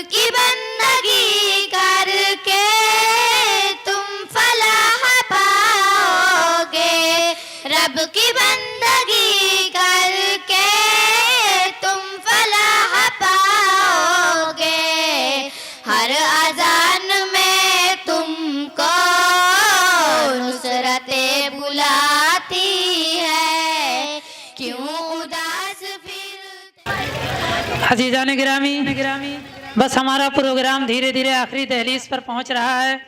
की बंदगी करके तुम फलाह पाओगे, रब की बंदगी करके तुम फलाह पाओगे। हर अजान में तुमको नुसरतें बुलाती है, क्यों उदास फिर। अजीज़ान गिरामी, बस हमारा प्रोग्राम धीरे धीरे आखिरी दहलीज पर पहुंच रहा है।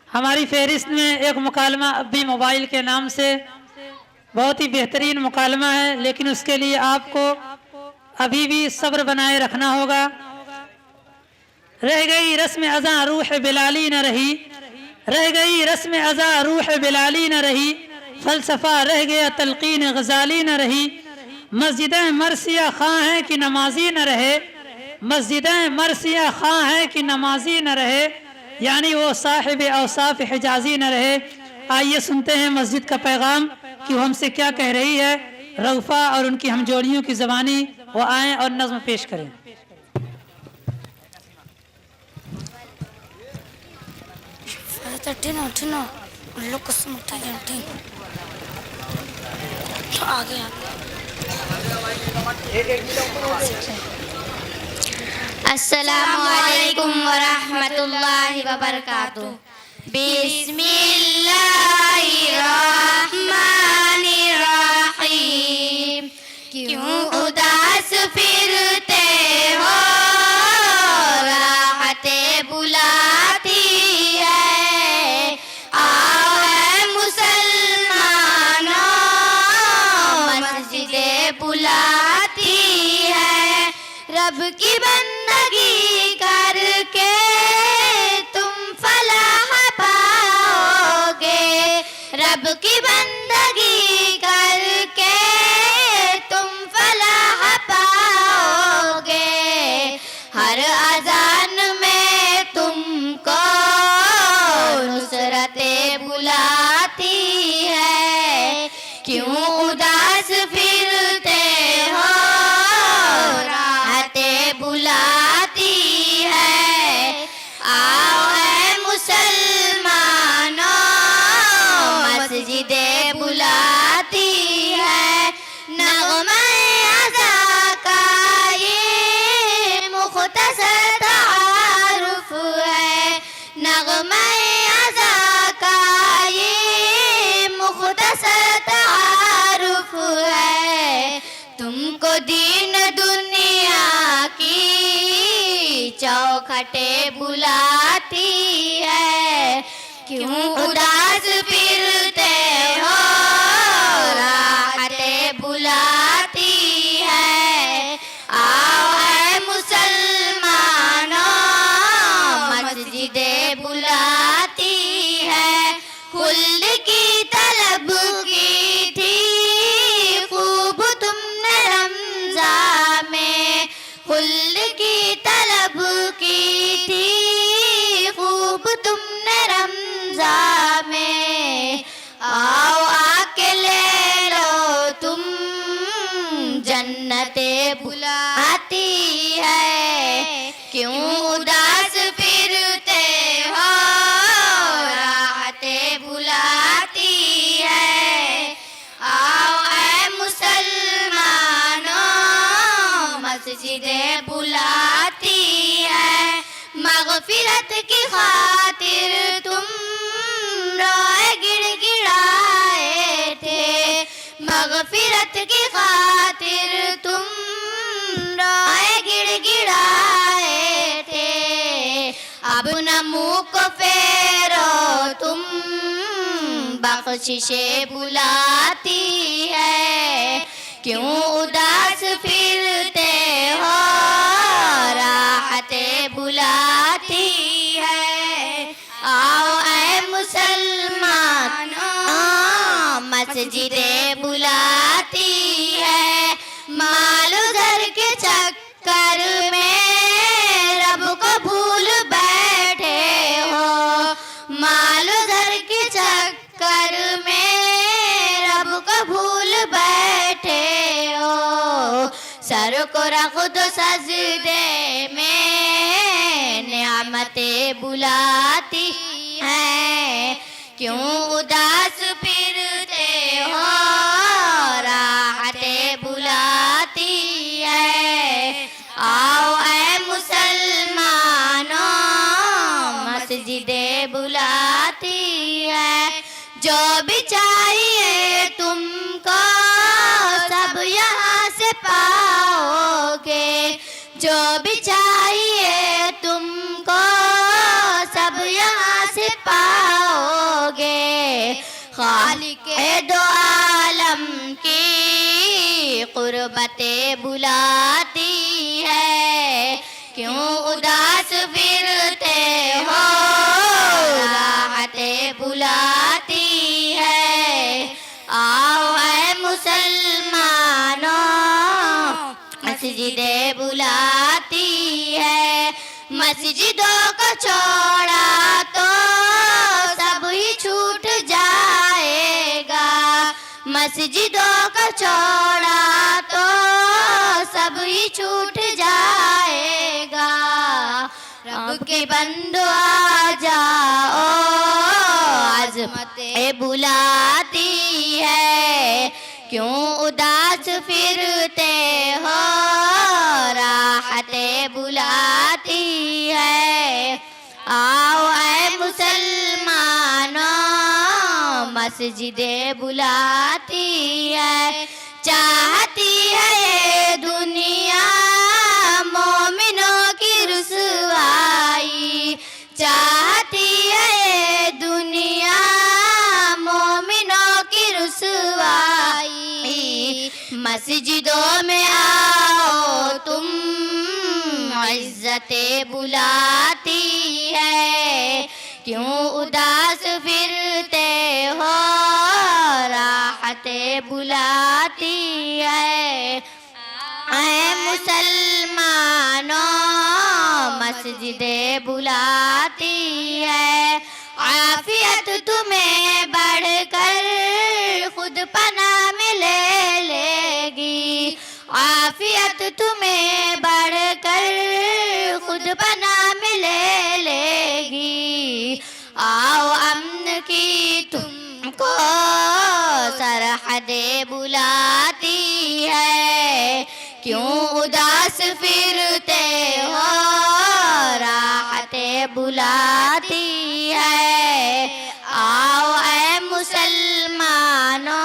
हमारी फहरिस्त में एक मुकालमा अब भी मोबाइल के नाम से बहुत ही बेहतरीन मुकालमा है, लेकिन उसके लिए आपको अभी भी सब्र बनाए रखना होगा। रह गई रस्म अज़ां रूह बिलाली न रही, रह गई रस्म अज़ां रूह बिलाली न रही, फ़लसफ़ा रह गया तलक़ीन गज़ाली न रही। मस्जिदें मरसिया खां हैं कि नमाजी न रहे, मस्जिदें मरसिया खां हैं कि नमाजी न रहे, यानी वो साहिब औसाफ हिजाजी न रहे। आइए सुनते हैं मस्जिद का पैगाम कि वो हमसे क्या कह रही है। रऊफ़ा और उनकी हमजोड़ियों की ज़बानी वो आएँ और नज़्म पेश करें। अस्सलामु अलैकुम वरहमतुल्लाहि वबरकातुहू। बिस्मिल्लाहिर्रहमानिर्रहीम। क्यों उदास फिरते हो, राहतें बुलाती है। आओ है मुसलमानों, मस्जिदें बुलाती है। रब की बंदगी करके तुम फलाह पाओगे, रब की बंदगी करके तुम फलाह पाओगे। हर अजान में तुमको नुसरतें बुलाती है, क्यों उदास फिरते हो, बुलाती है। आओ है मुसलमानों, मस्जिदें बुलाती है। नग़्मा अज़ां का ये मुख़्तसर तारुफ़ है, नग़्मा अज़ां का ये मुख़्तसर तारुफ़ है। तुमको दीन दुनिया की चौखटें बुलाती है, क्यों उदास फिरते हो, राहतें बुलाती है। आओ है मुसलमानों, मस्जिदें बुलाती है। खुल्द की तलब की थी खूब तुमने रमज़ान में, खुल्द की तलब की थी खूब तुमने रमज़ान में। आओ आके ले लो तुम, जन्नतें बुलाती है। क्यों उदास फिरते हो, राहतें बुलाती है। आओ ऐ मुसलमानों, मस्जिदें बुलाती है। मग़फ़िरत की खातिर तुम रोए गिड़गिड़ाए थे, मग़फ़िरत की खातिर तुम रोए गिड़गिड़ाए थे। अब न मुँह को फेरो तुम, बख्शिशें बुलाती है। क्यों उदास फिरते हो, राहतें बुलाती है। आओ ऐ मुसलमानों, मस्जिदें बुलाती है। मालो घर के चक्कर में रब को भूल बैठे हो, मालो घर के चक्कर में रब को भूल बैठे हो। सर को रख दो सजदे में, रहमतें बुलाती हैं, क्यों उदास फिरते हो, राहतें बुलाती है। आओ ऐ मुसलमानों, मस्जिदें बुलाती है। जो भी चाहिए तुमको सब यहाँ से पाओगे, जो भी चाहिए तुमको सब यहाँ से पाओगे। खालिक़े दो आलम की कुर्बतें बुलाती है, क्यों उदास फिरते हो, राहतें बुलाती है। आओ ऐ मुसलमानों, मस्जिदें बुलाती है। मस्जिदों को छोड़ा तो सब ही छूट जाएगा, मस्जिदों को छोड़ा तो सब ही छूट जाएगा। रब के बंदो आ जाओ, अज़मतें बुलाती है, क्यों उदास फिरते हो, राहतें बुलाती है। आओ ऐ मुसलमानों, मस्जिदें बुलाती है। चाहती है ये दुनिया मोमिनों की रुसवाई, चाहती है ये दुनिया मोमिनों की रुसवाई। मस्जिदों में आओ तुम, इज्जतें बुलाती है, क्यों उदास फिरते हो, राहतें बुलाती है। ऐ मुसलमानों, मस्जिदें बुलाती है। आफियत तुम्हें बढ़कर खुद पनाह में ले लेगी, आफियत तुम्हें बढ़कर खुद पनाह में ले लेगी। आओ अमन की तुमको सरहदें बुलाती है, क्यों उदास फिरते हो, राहतें बुलाती है। आओ ऐ मुसलमानों,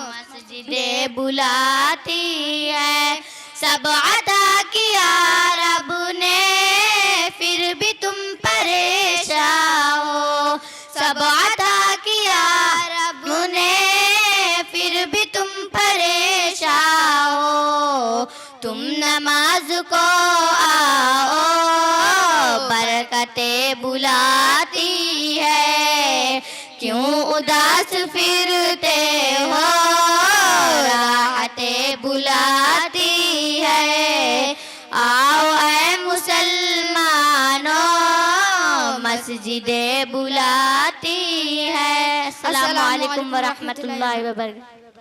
मस्जिदें बुलाती है। सब अता किया रब ने फिर भी तुम परेशान हो, सब अता किया रब ने फिर भी तुम परेशान हो। तुम नमाज को आओ, बरकतें बुलाती है, क्यों उदास फिरते हो, राहतें बुलाती है। आओ ऐ मुसलमानों, मस्जिदें बुलाती है। अस्सलामु अलैकुम व रहमतुल्लाहि व बरकातहू।